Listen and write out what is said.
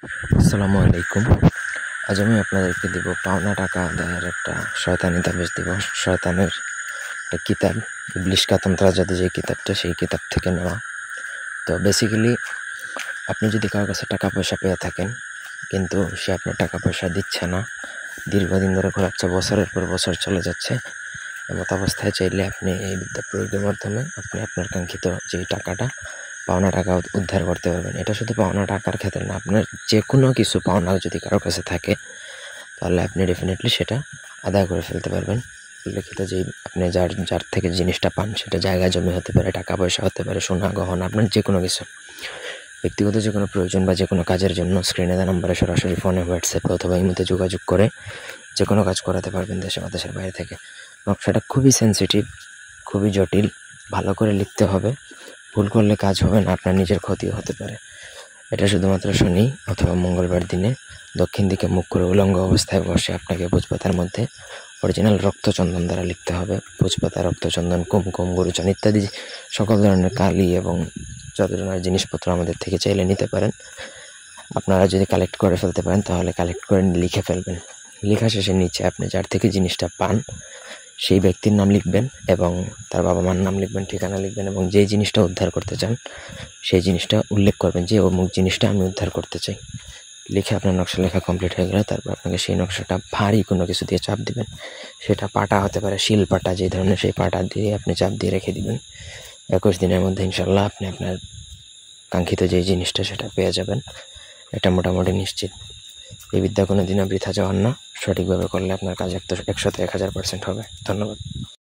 আসসালামু আলাইকুম। আজ আমি আপনাদেরকে দিব পাওনা টাকা আদায়ের একটা শয়তানি তাবিজ দিব। শয়তানের একটা কিতাব, ইবলিশ কা তন্ত্র জাদু যে কিতাবটা, সেই কিতাব থেকে নেওয়া। তো বেসিক্যালি আপনি যদি কারোর কাছে টাকা পয়সা পেয়ে থাকেন, কিন্তু সে আপনার টাকা পয়সা দিচ্ছে না, দীর্ঘদিন ধরে ঘোরাচ্ছে, বছরের পর বছর চলে যাচ্ছে, এমত অবস্থায় চাইলে আপনি এই বিদ্যা প্রয়োগের মাধ্যমে আপনি আপনার কাঙ্ক্ষিত যেই টাকাটা, পাওনা টাকা উদ্ধার করতে পারবেন। এটা শুধু পাওনা টাকার ক্ষেত্রে না, আপনার যে কোনো কিছু পাওনা যদি কারোর কাছে থাকে, তাহলে আপনি ডেফিনেটলি সেটা আদায় করে ফেলতে পারবেন। উল্লেখিত যেই আপনি যার থেকে জিনিসটা পান, সেটা জায়গা জমি হতে পারে, টাকা পয়সা হতে পারে, সোনা গহনা, আপনার যে কোনো কিছু, ব্যক্তিগত যে কোনো প্রয়োজন বা যে কোনো কাজের জন্য স্ক্রিনে দেওয়া নাম্বারে সরাসরি ফোনে, হোয়াটসঅ্যাপে অথবা ইমোতে যোগাযোগ করে যে কোনো কাজ করাতে পারবেন দেশে বা দেশের বাইরে থেকে। নকশাটা খুবই সেন্সিটিভ, খুবই জটিল, ভালো করে লিখতে হবে। ভুল করলে কাজ হবে না, আপনার নিজের ক্ষতিও হতে পারে। এটা শুধুমাত্র শনি অথবা মঙ্গলবার দিনে দক্ষিণ দিকে মুখ করে উলঙ্গ অবস্থায় বসে আপনাকে ভোজপাতার মধ্যে অরিজিনাল রক্তচন্দন দ্বারা লিখতে হবে। ভোজপাতা, রক্তচন্দন, কুমকুম, গুরুচন ইত্যাদি সকল ধরনের কালি এবং যত ধরনের জিনিসপত্র আমাদের থেকে চাইলে নিতে পারেন। আপনারা যদি কালেক্ট করে ফেলতে পারেন, তাহলে কালেক্ট করে লিখে ফেলবেন। লেখা শেষে নিচে আপনি যার থেকে জিনিসটা পান সেই ব্যক্তির নাম লিখবেন এবং তার বাবা মার নাম লিখবেন, ঠিকানা লিখবেন এবং যেই জিনিসটা উদ্ধার করতে চান সেই জিনিসটা উল্লেখ করবেন যে অমুক জিনিসটা আমি উদ্ধার করতে চাই। লিখে আপনার নকশা লেখা কমপ্লিট হয়ে গেলে তারপর আপনাকে সেই নকশাটা ভারী কোনো কিছু দিয়ে চাপ দিবেন। সেটা পাটা হতে পারে, শিল পাটা যে ধরনের, সেই পাটা দিয়ে আপনি চাপ দিয়ে রেখে দিবেন। 21 দিনের মধ্যে ইনশাল্লাহ আপনি আপনার কাঙ্ক্ষিত যেই জিনিসটা সেটা পেয়ে যাবেন। এটা মোটামুটি নিশ্চিত। এই বিদ্যা কোনো দিনও বৃথা যাওয়ার না। সঠিকভাবে করলে আপনার কাজ 100-1000% হবে। ধন্যবাদ।